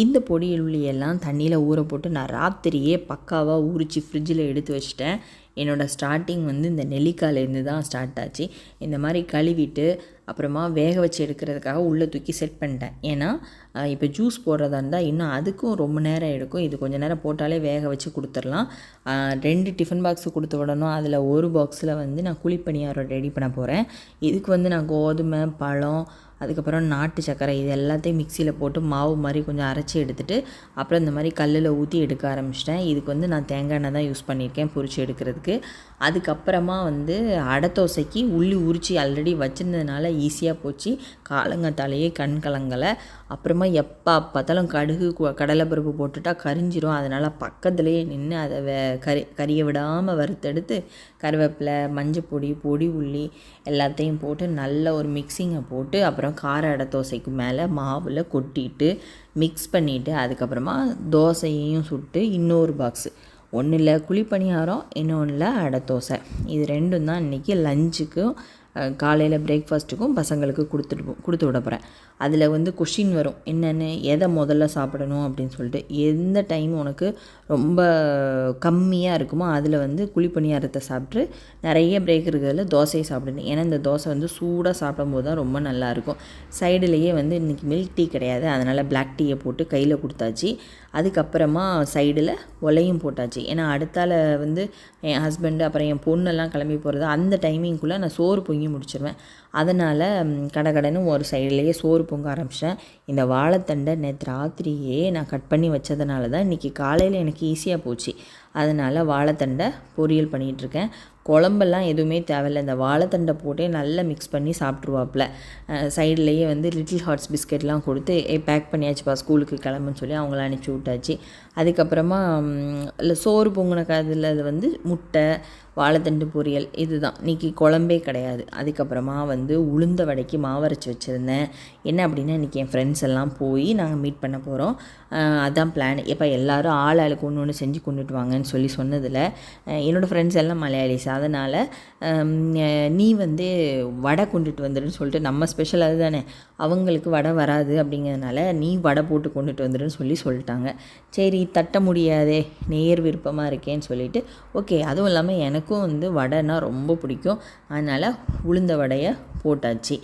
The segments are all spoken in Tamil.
இந்த பொடியுள்ளியெல்லாம் தண்ணியில் ஊற போட்டு நான் ராத்திரியே பக்காவாக ஊறிச்சு ஃப்ரிட்ஜில் எடுத்து வச்சிட்டேன். என்னோடய ஸ்டார்டிங் வந்து இந்த நெல்லிக்காயிலேருந்து தான் ஸ்டார்ட் ஆச்சு. இந்த மாதிரி கழுவிட்டு அப்புறமா வேக வச்சு எடுக்கிறதுக்காக உள்ளே தூக்கி செட் பண்ணிட்டேன். ஏன்னா இப்போ ஜூஸ் போடுறதா இருந்தால் இன்னும் அதுக்கும் ரொம்ப நேரம் எடுக்கும். இது கொஞ்சம் நேரம் போட்டாலே வேக வச்சு கொடுத்துடலாம். 2 டிஃபன் பாக்ஸு கொடுத்து விடணும். அதில் ஒரு பாக்ஸில் வந்து நான் குழிப்பணியாரம் ரெடி பண்ண போகிறேன். இதுக்கு வந்து நான் கோதுமை, பழம், அதுக்கப்புறம் நாட்டு சர்க்கரை இது எல்லாத்தையும் மிக்சியில் போட்டு மாவு மாதிரி கொஞ்சம் அரைச்சி எடுத்துகிட்டு அப்புறம் இந்த மாதிரி கல்லில் ஊற்றி எடுக்க ஆரம்பிச்சிட்டேன். இதுக்கு வந்து நான் தேங்காய் எண்ணெய் தான் யூஸ் பண்ணியிருக்கேன் பொரிச்சு எடுக்கிறதுக்கு. அதுக்கப்புறமா வந்து அடை தோசைக்கு உள்ளி உரித்து ஆல்ரெடி வச்சுருந்ததுனால ஈஸியாக போச்சு. காலங்காத்தாலேயே கண் கலங்கலை. அப்புறமா எப்போ பார்த்தாலும் கடுகு கடலைப்பருப்பு போட்டுட்டா கரிஞ்சிரும். அதனால் பக்கத்துலேயே நின்று அதை கறியை விடாமல் வறுத்தெடுத்து கருவேப்பிலை, மஞ்சப்பொடி, பொடி உள்ளி எல்லாத்தையும் போட்டு நல்ல ஒரு மிக்சிங்கை போட்டு அப்புறம் கார அடை தோசைக்கு மேலே மாவில் கொட்டிட்டு மிக்ஸ் பண்ணிவிட்டு அதுக்கப்புறமா தோசையையும் சுட்டு இன்னொரு பாக்ஸு, ஒன்றில் குழிப்பணியாரம், இன்னொன்றில் அடை தோசை, இது ரெண்டும் தான் இன்றைக்கி லஞ்சுக்கும் காலையில் பிரேக்ஃபாஸ்ட்டுக்கும் பசங்களுக்கு கொடுத்து விட போகிறேன். அதில் வந்து கொஷின் வரும், என்னென்னு எதை முதல்ல சாப்பிடணும் அப்படின்னு சொல்லிட்டு. எந்த டைம் உனக்கு ரொம்ப கம்மியாக இருக்குமோ அதில் வந்து குழிப்பணியாரத்தை சாப்பிட்டு நிறைய பிரேக் இருக்கிறதுல தோசையை சாப்பிடணும். ஏன்னா இந்த தோசை வந்து சூடாக சாப்பிடும்போது தான் ரொம்ப நல்லாயிருக்கும். சைடுலேயே வந்து இன்றைக்கி மில்க் டீ கிடையாது, அதனால் பிளாக் டீயை போட்டு கையில் கொடுத்தாச்சு. அதுக்கப்புறமா சைடில் ஒலையும் போட்டாச்சு. ஏன்னா அடுத்தால வந்து என் ஹஸ்பண்டு அப்புறம் என் பொண்ணெல்லாம் கிளம்பி போகிறது அந்த டைமிங்குள்ளே நான் சோறு பொங்கி முடிச்சிடுவேன். அதனால் கடகடன்னு ஒரு சைட்லேயே சோறு பொங்க ஆரம்பித்தேன். இந்த வாழைத்தண்டை நேற்று ராத்திரியே நான் கட் பண்ணி வச்சதுனால தான் இன்றைக்கி காலையில் எனக்கு ஈஸியாக போச்சு. அதனால் வாழைத்தண்டை பொரியல் பண்ணிகிட்ருக்கேன். குழம்பெல்லாம் எதுவுமே தேவையில்லை, இந்த வாழைத்தண்டை போட்டே நல்லா மிக்ஸ் பண்ணி சாப்பிட்ருவாப்புல. சைட்லேயே வந்து லிட்டில் ஹார்ட்ஸ் பிஸ்கெட்லாம் கொடுத்து பேக் பண்ணியாச்சுப்பா ஸ்கூலுக்கு கிளம்புன்னு சொல்லி அவங்கள அனுப்பிச்சி விட்டாச்சு. அதுக்கப்புறமா இல்லை சோறு பொங்கின அதில் அது வந்து முட்டை, வாழைத்தண்டு பொரியல், இதுதான் இன்றைக்கி குழம்பே கிடையாது. அதுக்கப்புறமா வந்து உளுந்த வடைக்கு மாவரைச்சி வச்சுருந்தேன். என்ன அப்படின்னா இன்றைக்கி என் ஃப்ரெண்ட்ஸ் எல்லாம் போய் நாங்கள் மீட் பண்ண போகிறோம். அதான் பிளான். எப்போ எல்லோரும் ஆளுக்கு ஒன்று ஒன்று செஞ்சு கொண்டுட்டு வாங்கன்னு சொன்னதில் என்னோடய ஃப்ரெண்ட்ஸ் எல்லாம் மலையாளிஸ். அதனால் நீ வந்து வடை கொண்டுட்டு வந்துடுன்னு சொல்லிட்டு, நம்ம ஸ்பெஷல் அதுதானே, அவங்களுக்கு வடை வராது அப்படிங்கிறதுனால நீ வடை போட்டு கொண்டுட்டு வந்துடுன்னு சொல்லிட்டாங்க. சரி தட்ட முடியாதே, நேர் விருப்பமாக இருக்கேன்னு சொல்லிவிட்டு ஓகே. அதுவும் இல்லாமல் எனக்கும் வந்து வடைனா ரொம்ப பிடிக்கும். அதனால் உளுந்த வடையை போட்டாச்சு.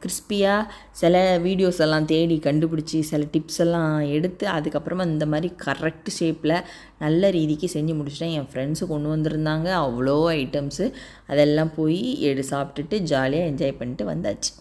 கிறிஸ்பியாக சில வீடியோஸ் எல்லாம் தேடி கண்டுபிடிச்சி சில டிப்ஸ் எல்லாம் எடுத்து அதுக்கப்புறமா இந்த மாதிரி கரெக்ட் ஷேப்பில் நல்ல ரீதிக்கு செஞ்சு முடிச்சிட்டேன். என் ஃப்ரெண்ட்ஸு கொண்டு வந்திருந்தாங்க அவ்வளோ ஐட்டம்ஸு. அதெல்லாம் போய் சாப்பிட்டுட்டு ஜாலியாக என்ஜாய் பண்ணிட்டு வந்தாச்சு.